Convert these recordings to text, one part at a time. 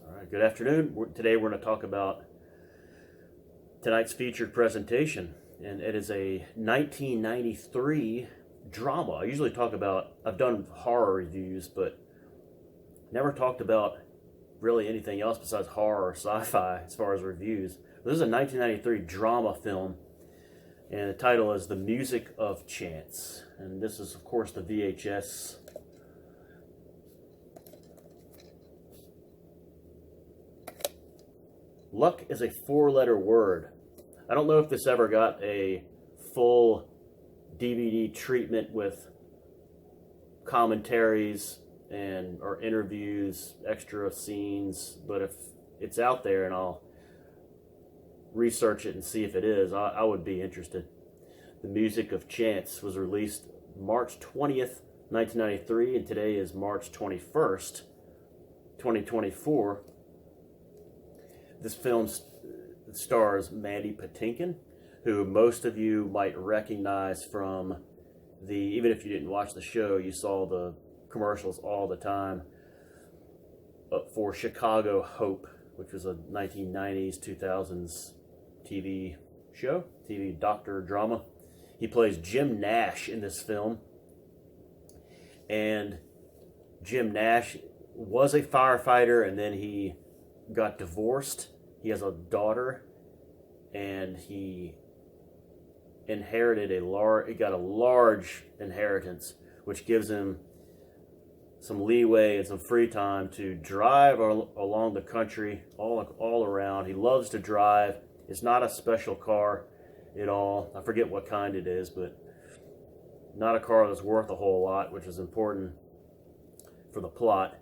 All right, good afternoon. Today we're going to talk about tonight's featured presentation, and it is a 1993 drama. I usually talk about, I've done horror reviews, but never talked about really anything else besides horror or sci-fi as far as reviews. This is a 1993 drama film, and the title is The Music of Chance. And this is, of course, the VHS. Luck is a four-letter word. I don't know if this ever got a full DVD treatment with commentaries and or interviews, extra scenes, but if it's out there and I'll research it and see if it is, I would be interested. The Music of Chance was released March 20th, 1993, and today is March 21st, 2024. This film stars Mandy Patinkin, who most of you might recognize from even if you didn't watch the show, you saw the commercials all the time for Chicago Hope, which was a 1990s, 2000s TV show, TV doctor drama. He plays Jim Nash in this film. And Jim Nash was a firefighter, and then he got divorced. He has a daughter, and he got a large inheritance, which gives him some leeway and some free time to drive along the country, all around. He loves to drive. It's not a special car at all. I forget what kind it is, but not a car that's worth a whole lot, which is important for the plot.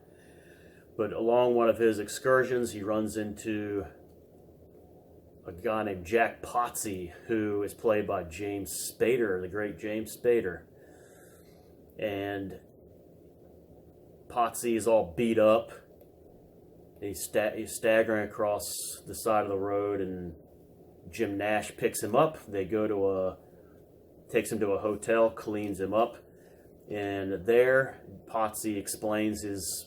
But along one of his excursions, he runs into a guy named Jack Potsy, who is played by James Spader, the great James Spader. And Potsy is all beat up. He's staggering across the side of the road, and Jim Nash picks him up. They takes him to a hotel, cleans him up, and there Potsy explains his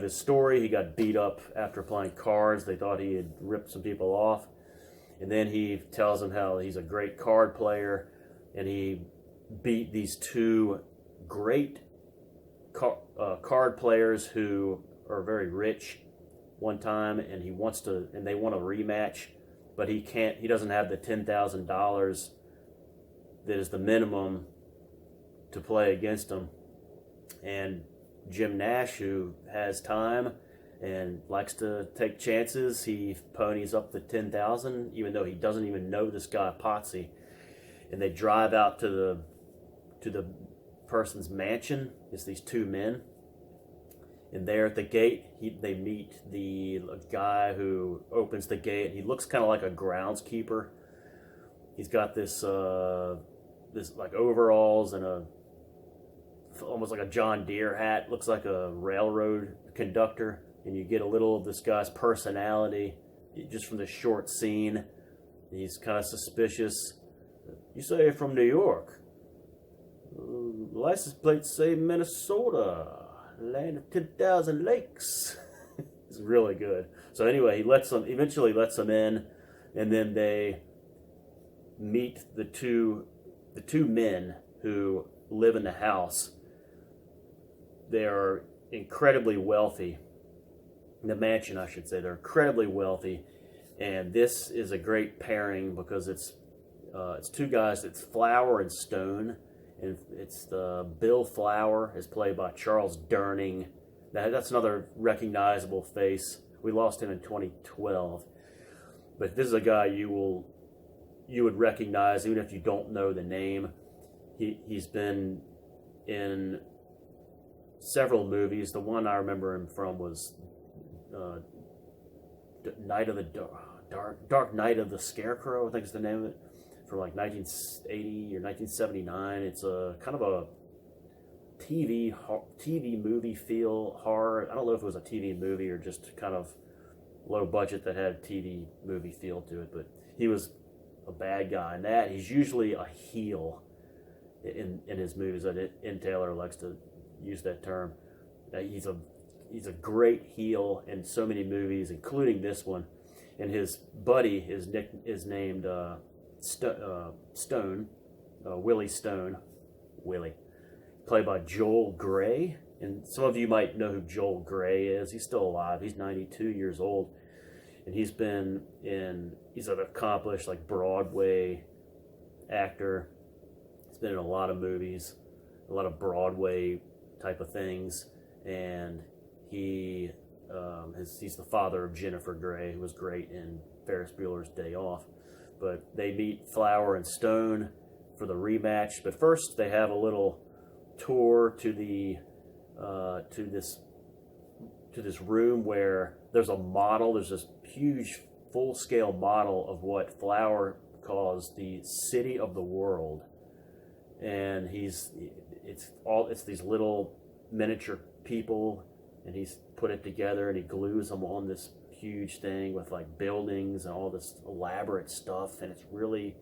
story. He got beat up after playing cards. They thought he had ripped some people off. And then he tells them how he's a great card player, and he beat these two great card players who are very rich one time, and they want a rematch, but he can't. He doesn't have the $10,000 that is the minimum to play against them. And Jim Nash, who has time and likes to take chances, he ponies up the $10,000, even though he doesn't even know this guy Potsy. And they drive out to the person's mansion. It's these two men, and there at the gate, they meet the guy who opens the gate. He looks kind of like a groundskeeper. He's got this like overalls and almost like a John Deere hat. Looks like a railroad conductor. And you get a little of this guy's personality just from this short scene. He's kind of suspicious. You say you're from New York. License plates say Minnesota, land of 10,000 lakes. It's really good. So anyway, he eventually lets them in, and then they meet the two men who live in the house. They are incredibly wealthy. The mansion, I should say, they're incredibly wealthy, and this is a great pairing because it's two guys. It's Flower and Stone, and it's Bill Flower is played by Charles Durning. That's another recognizable face. We lost him in 2012, but this is a guy you would recognize even if you don't know the name. He's been in several movies. The one I remember him from was Dark Night of the Scarecrow, I think is the name of it, from like 1980 or 1979. It's a kind of a TV movie feel horror. I don't know if it was a TV movie or just kind of low budget that had a TV movie feel to it, but he was a bad guy in that. He's usually a heel in his movies. Ed Taylor likes to use that term. he's a great heel in so many movies, including this one. And his buddy is named Stone, Willie Stone, Willie, played by Joel Grey. And some of you might know who Joel Grey is. He's still alive. He's 92 years old, and he's an accomplished like Broadway actor. He's been in a lot of movies, a lot of Broadway type of things, and he's the father of Jennifer Grey, who was great in Ferris Bueller's Day Off. But they meet Flower and Stone for the rematch. But first, they have a little tour to this room where there's a model. There's this huge full-scale model of what Flower calls the city of the world, and it's these little miniature people, and he's put it together and he glues them on this huge thing with like buildings and all this elaborate stuff, and it's really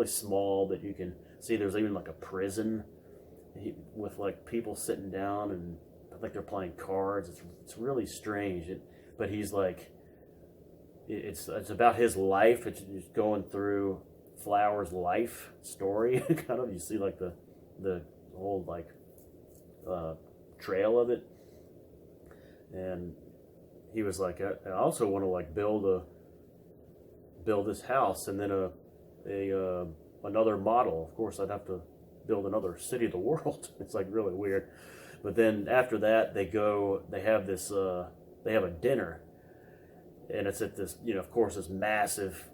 small, but you can see there's even like a prison with like people sitting down and like they're playing cards. It's really strange. But he's like, it's about his life. It's just going through Flower's life story. Kind of, you see like the whole like trail of it. And he was like, I also want to like build this house, and then another model. Of course, I'd have to build another city of the world. It's like really weird. But then after that, they have a dinner, and it's at this, of course, this massive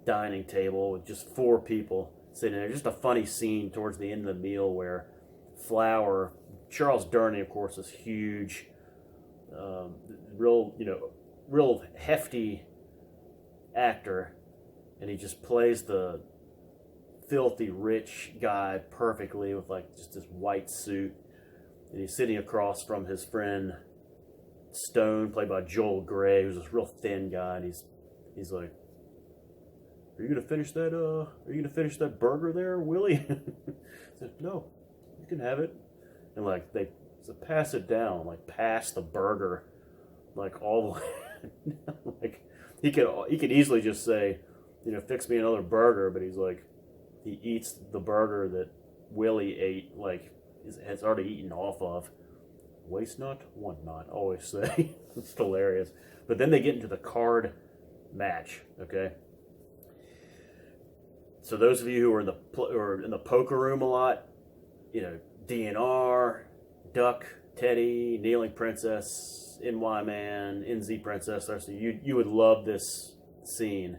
dining table with just 4 people sitting there. Just a funny scene towards the end of the meal where Charles Durning, of course, is huge, real hefty actor, and he just plays the filthy rich guy perfectly with like just this white suit. And he's sitting across from his friend Stone, played by Joel Grey, who's this real thin guy, and he's like, "Are you gonna finish that? Are you gonna finish that burger there, Willie?" I said, "No, you can have it." And like they pass it down, like pass the burger, like all the way. Like he could easily just say, "Fix me another burger," but he's like, he eats the burger that Willie ate, like has already eaten off of. Waste not, want not, always say. It's hilarious. But then they get into the card match, okay? So those of you who are in the poker room a lot, DNR, Duck, Teddy, Kneeling Princess, NY Man, NZ Princess, so you would love this scene,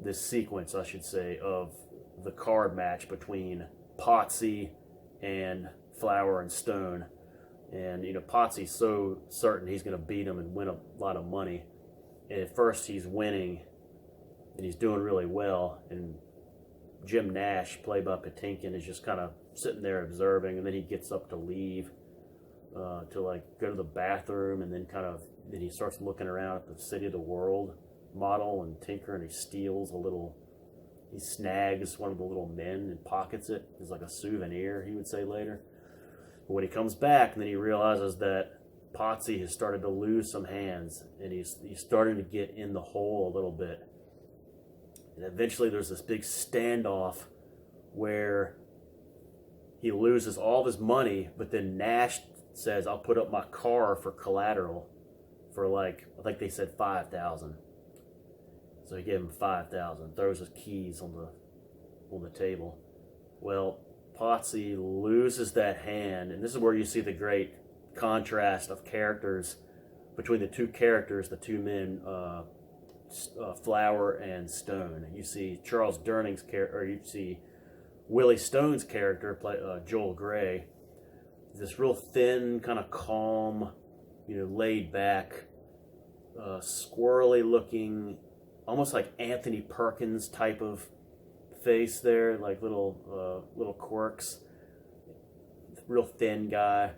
this sequence, I should say, of the card match between Potsy and Flower and Stone. And Potsy's so certain he's going to beat him and win a lot of money. And at first he's winning, and he's doing really well. And Jim Nash, played by Patinkin, is just kind of sitting there observing. And then he gets up to leave, to like go to the bathroom, and then then he starts looking around at the City of the World model and tinker, and he snags one of the little men and pockets it as like a souvenir, he would say later. But when he comes back, and then he realizes that Potsy has started to lose some hands, and he's starting to get in the hole a little bit. And eventually there's this big standoff where he loses all of his money, but then Nash says, "I'll put up my car for collateral for like, I think they said $5,000. So he gave him $5,000, throws his keys on the table. Well, Potsy loses that hand, and this is where you see the great contrast of characters between the two characters, the two men, Flower and Stone. You see Charles Durning's character, or you see Willie Stone's character, Joel Grey, this real thin, kind of calm, laid back, squirrely looking, almost like Anthony Perkins type of face there, like little quirks. Real thin guy,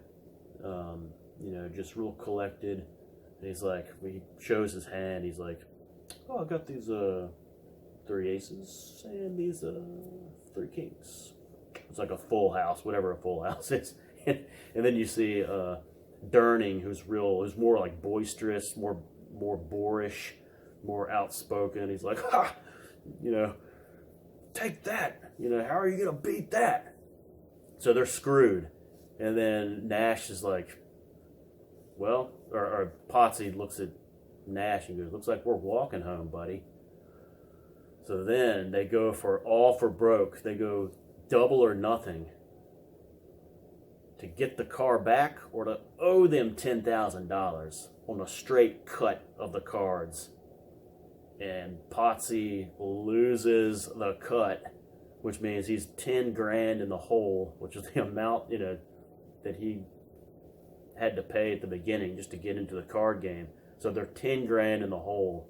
just real collected. And he's like, he shows his hand. He's like, "Oh, I got these 3 aces and these 3 kings." It's like a full house, whatever a full house is. And then you see Durning, who's more like boisterous, more boorish, more outspoken. He's like, ha, you know, take that. You know, how are you gonna beat that? So they're screwed. And then Nash is like, well, or Potsy looks at Nash and goes, looks like we're walking home, buddy. So then they go for broke. They go double or nothing to get the car back or to owe them $10,000 on a straight cut of the cards. And Potsy loses the cut, which means he's 10 grand in the hole, which is the amount, that he had to pay at the beginning just to get into the card game. So they're 10 grand in the hole.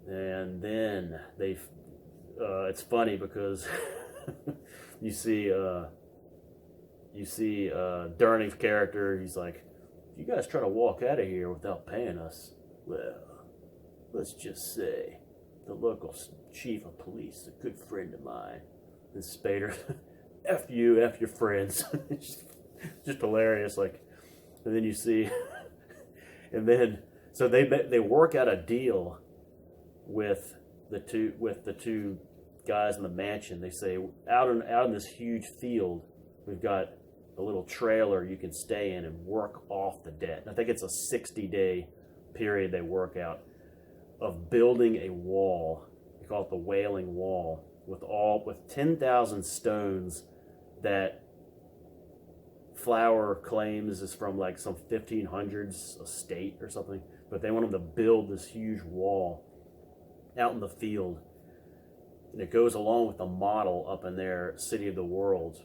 And then it's funny because you see Durning's character. He's like, you guys try to walk out of here without paying us, well, let's just say the local chief of police, a good friend of mine. And Spader, F you, F your friends. It's just hilarious. Like, and then you see, and then so they work out a deal with the two guys in the mansion. They say, out in this huge field, we've got a little trailer you can stay in and work off the debt. I think it's a 60-day period they work out of building a wall. They call it the Wailing Wall, with 10,000 stones that Flower claims is from like some 1500s estate or something. But they want them to build this huge wall out in the field, and it goes along with the model up in their City of the World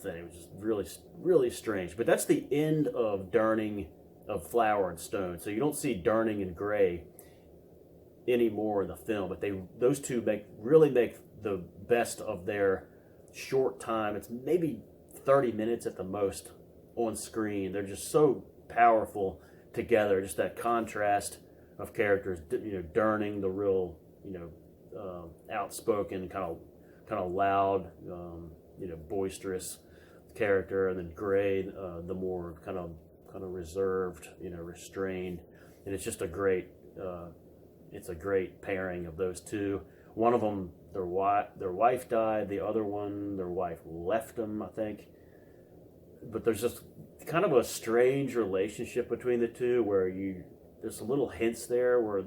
thing, which is really, really strange. But that's the end of Durning, of Flower and Stone. So you don't see Durning and Gray anymore in the film, but those two really make the best of their short time. It's maybe 30 minutes at the most on screen. They're just so powerful together. Just that contrast of characters. Durning, the real, outspoken, kind of loud, boisterous character, and then Gray, the more kind of reserved, restrained. And it's just a great pairing of those two. One of them, their wife died. The other one, their wife left them, I think. But there's just kind of a strange relationship between the two, where there's some little hints there where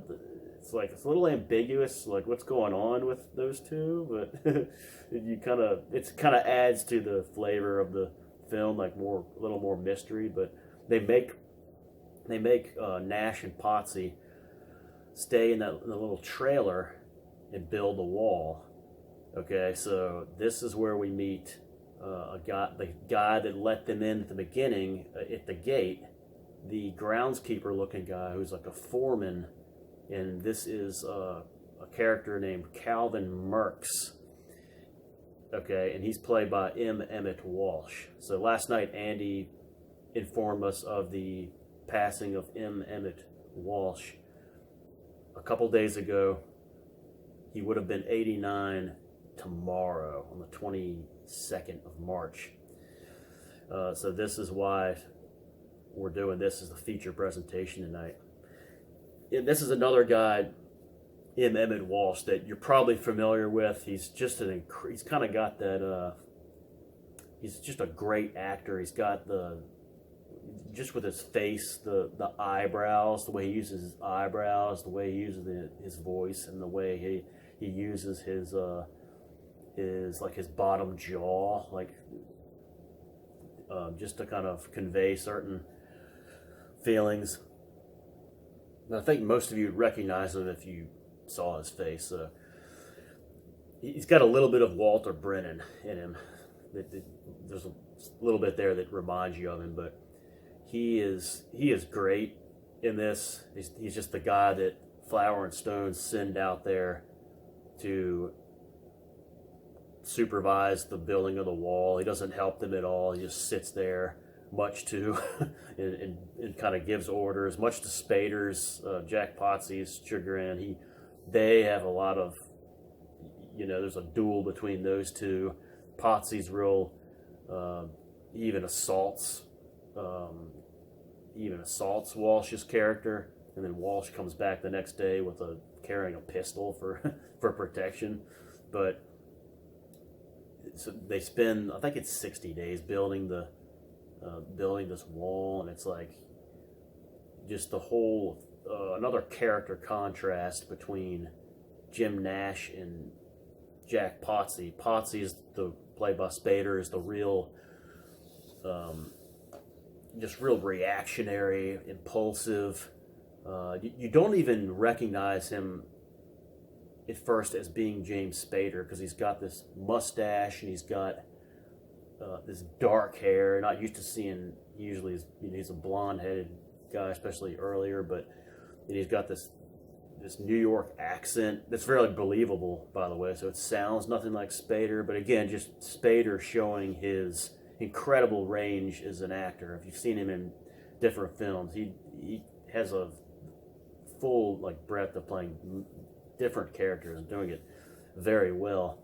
it's like it's a little ambiguous, like what's going on with those two. But it kind of adds to the flavor of the film, like a little more mystery. But they make Nash and Potsy stay in the little trailer and build a wall. Okay, so this is where we meet the guy that let them in at the beginning, at the gate, the groundskeeper looking guy who's like a foreman, and this is a character named Calvin Merks. Okay, and he's played by M. Emmett Walsh. So last night Andy informed us of the passing of M. Emmett Walsh. A couple days ago, he would have been 89 tomorrow, on the 22nd of March. So this is why we're doing this as the feature presentation tonight. And this is another guy, M. Emmett Walsh, that you're probably familiar with. He's just he's kind of got that, he's just a great actor. He's got just with his face, the eyebrows, the way he uses his eyebrows, the way he uses his voice, and the way he uses his bottom jaw, just to kind of convey certain feelings. And I think most of you would recognize him if you saw his face. He's got a little bit of Walter Brennan in him. There's a little bit there that reminds you of him, but he is great in this. He's just the guy that Flower and Stone send out there to supervise the building of the wall. He doesn't help them at all. He just sits there, much to and kind of gives orders, much to Spader's, Jack Potsy's chagrin. They have a lot of, there's a duel between those two. Potsy's real, he even assaults even assaults Walsh's character, and then Walsh comes back the next day with carrying a pistol for for protection. But so they spend, I think it's 60 days building this wall, and it's like just the whole another character contrast between Jim Nash and Jack Potsy. Potsy is played by Spader, is the real just real reactionary, impulsive. You don't even recognize him at first as being James Spader because he's got this mustache and he's got this dark hair. Not used to seeing, usually he's a blonde-headed guy, especially earlier, but he's got this New York accent that's very believable, by the way. So it sounds nothing like Spader, but again, just Spader showing his incredible range as an actor. If you've seen him in different films, he has a full breadth of playing different characters and doing it very well.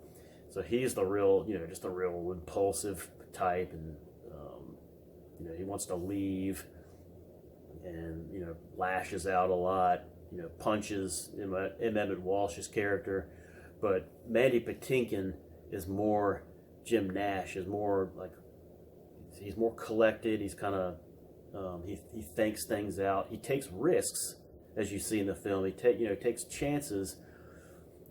So he's the real, just a real impulsive type, and he wants to leave, and lashes out a lot. Punches M. Emmett Walsh's character, but Mandy Patinkin is more Jim Nash. Is more he's more collected. He's kind of he thinks things out. He takes risks, as you see in the film. He takes chances,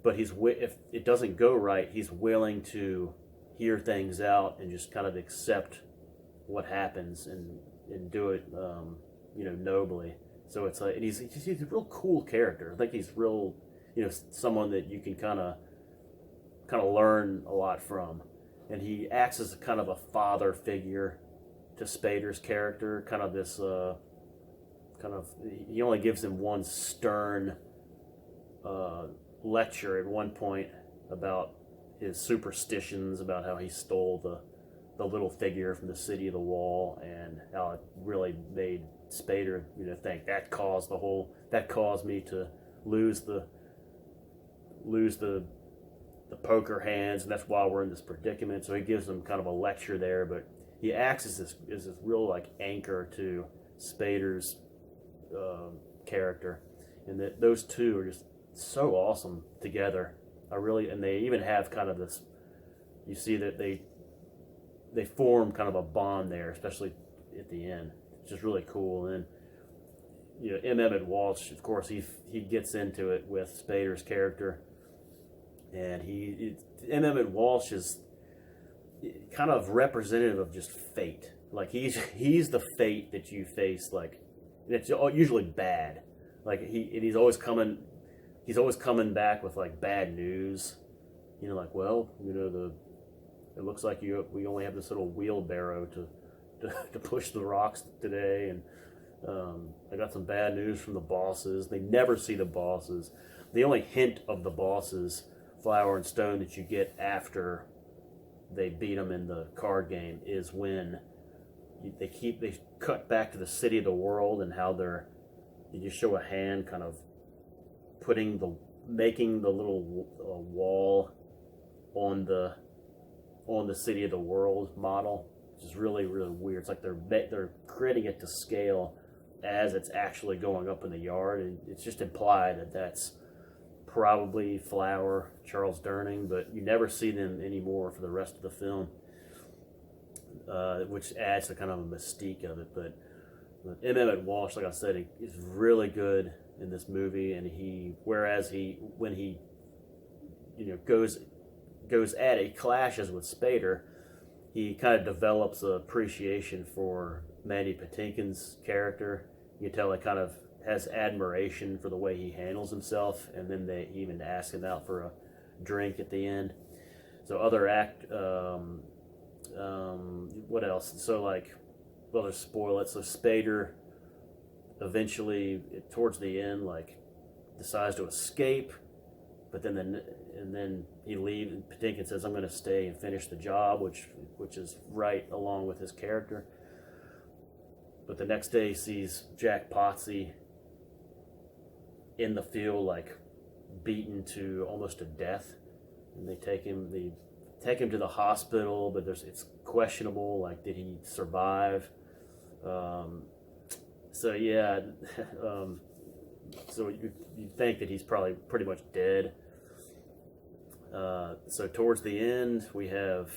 but if it doesn't go right, he's willing to hear things out and just kind of accept what happens and do it nobly. So it's and he's a real cool character. I think he's real, someone that you can kind of learn a lot from. And he acts as kind of a father figure to Spader's character. Kind of this, he only gives him one stern lecture at one point about his superstitions, about how he stole the little figure from the City of the Wall, and how it really made Spader think that caused me to lose the poker hands, and that's why we're in this predicament. So he gives him kind of a lecture there, but he acts as this real anchor to Spader's character, and that those two are just so awesome together. And they even have kind of this, you see that they form kind of a bond there, especially at the end. It's just really cool. And M. Emmett Walsh, of course, he gets into it with Spader's character, and M. Emmett Walsh is kind of representative of just fate. He's the fate that you face. It's usually bad. He's always coming back with bad news. It looks like we only have this little wheelbarrow to push the rocks today, and I got some bad news from the bosses. They never see the bosses. The only hint of the bosses, Flower and Stone, that you get after they beat them in the card game is when they cut back to the City of the World, and how you just show a hand kind of making the little wall on the City of the World model, which is really, really weird. It's like they're creating it to scale as it's actually going up in the yard, and it's just implied that that's probably Flower, Charles Durning, but you never see them anymore for the rest of the film, which adds to kind of a mystique of it. But M. Emmett Walsh, like I said, is really good in this movie, and when he goes at it, he clashes with Spader, he kind of develops an appreciation for Mandy Patinkin's character. You can tell he kind of has admiration for the way he handles himself, and then they even ask him out for a drink at the end. So what else? So let's spoil it. So Spader eventually, towards the end, decides to escape, but then he leaves, and Patinkin says, "I'm going to stay and finish the job," which is right along with his character. But the next day he sees Jack Potsy in the field, beaten to almost to death, and they take him to the hospital, but it's questionable, did he survive? So yeah, um, so you think that he's probably pretty much dead. So towards the end, we have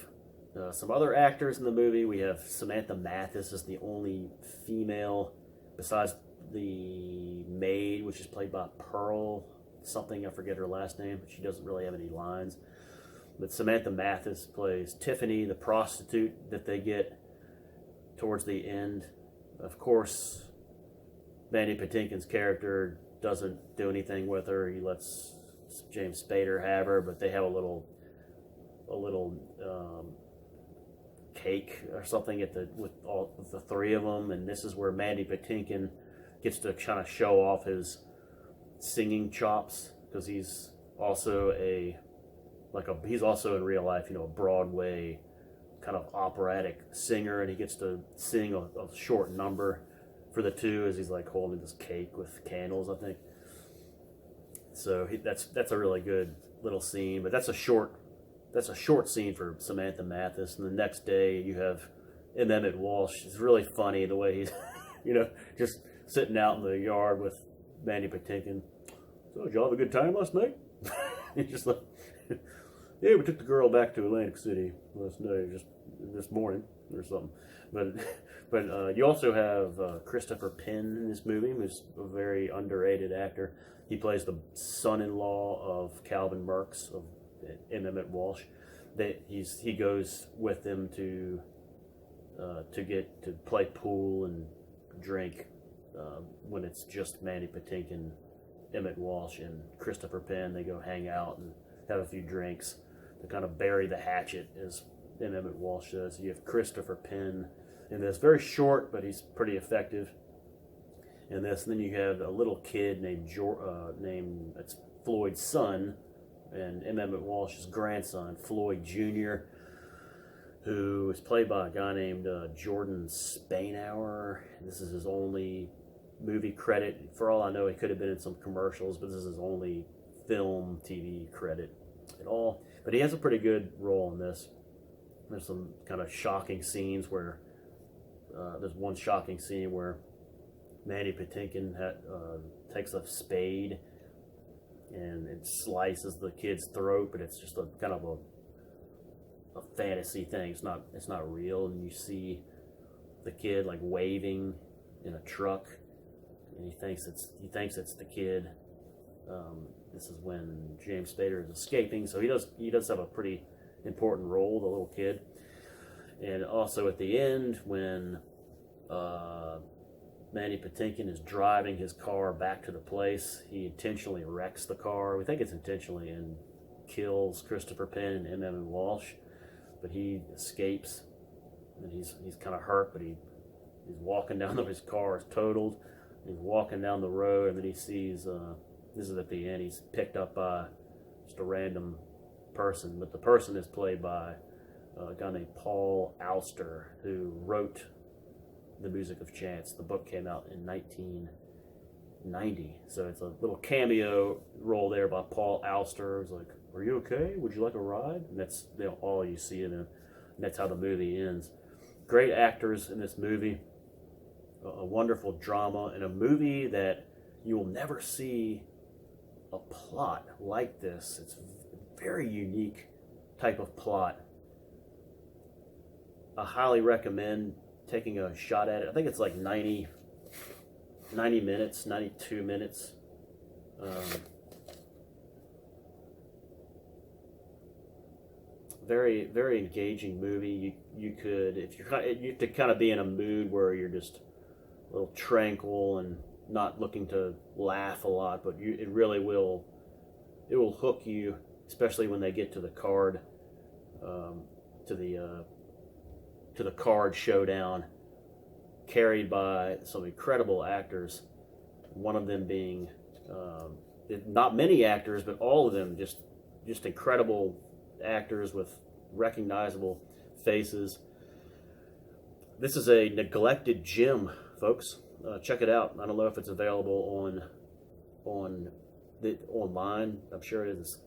some other actors in the movie. We have Samantha Mathis is the only female, besides the maid, which is played by Pearl something. I forget her last name, but she doesn't really have any lines. But Samantha Mathis plays Tiffany, the prostitute that they get towards the end. Of course, Mandy Patinkin's character doesn't do anything with her. He lets James Spader have her, but they have a little cake or something with the three of them, and this is where Mandy Patinkin gets to kind of show off his singing chops, because he's also he's also in real life, a Broadway kind of operatic singer, and he gets to sing a short number for the two as he's like holding this cake with candles, I think. So that's a really good little scene, but that's a short scene for Samantha Mathis. And the next day you have Emmett Walsh. It's really funny the way he's just sitting out in the yard with Mandy Patinkin. So did y'all have a good time last night? He's just like, yeah, we took the girl back to Atlantic City last night, just this morning or something. But you also have Christopher Penn in this movie, who's a very underrated actor. He plays the son-in-law of Calvin Merks of Emmett Walsh. He goes with them to play pool and drink when it's just Mandy Patinkin, Emmett Walsh, and Christopher Penn. They go hang out and have a few drinks to kind of bury the hatchet, as Emmett Walsh does. You have Christopher Penn in this, very short, but he's pretty effective in this. And then you have a little kid named it's Floyd's son and Emmett Walsh's grandson, Floyd Jr., who is played by a guy named Jordan Spainhour. This is his only movie credit. For all I know, he could have been in some commercials, but this is his only film, TV credit at all. But he has a pretty good role in this. There's some kind of shocking scenes where there's one shocking scene where Mandy Patinkin takes a spade and it slices the kid's throat, but it's just a kind of a fantasy thing. It's not real, and you see the kid like waving in a truck, and he thinks it's the kid. This is when James Spader is escaping, so he does have a pretty important role, the little kid. And also at the end, when Mandy Patinkin is driving his car back to the place, he intentionally wrecks the car. We think it's intentionally, and kills Christopher Penn and Emmett Walsh. But he escapes, and he's kind of hurt, but he's walking down his car is totaled. He's walking down the road, and then he sees this is at the end. He's picked up by just a random person, but the person is played by a guy named Paul Auster, who wrote The Music of Chance. The book came out in 1990, so it's a little cameo role there by Paul Auster. It's like, "Are you okay? Would you like a ride?" And that's all you see in it. And that's how the movie ends. Great actors in this movie, a wonderful drama, and a movie that you will never see a plot like this. It's a very unique type of plot. I highly recommend taking a shot at it. I think it's like 90 minutes, 92 minutes. Very, very engaging movie. You could, if you have to kind of be in a mood where you're just a little tranquil and not looking to laugh a lot, but it really will. It will hook you, especially when they get to the card, to the card showdown, carried by some incredible actors. One of them being not many actors, but all of them just incredible actors with recognizable faces. This is a neglected gem, folks. Check it out. I don't know if it's available online. I'm sure it is.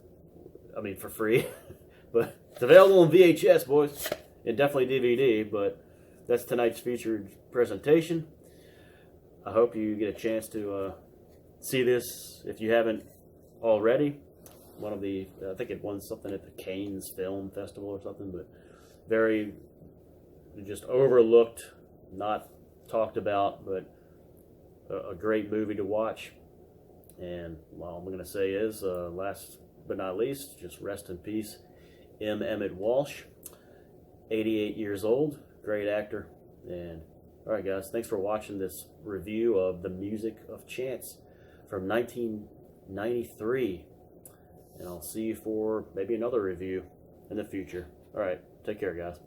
I mean, for free, but it's available on VHS, boys, and definitely DVD. But that's tonight's featured presentation. I hope you get a chance to see this if you haven't already. One of the, I think it won something at the Cannes Film Festival or something, but very just overlooked, not talked about, but a great movie to watch. And all I'm going to say is, last but not least, just rest in peace, M. Emmett Walsh, 88 years old, great actor. And all right, guys, thanks for watching this review of The Music of Chance from 1993. And I'll see you for maybe another review in the future. All right, take care, guys.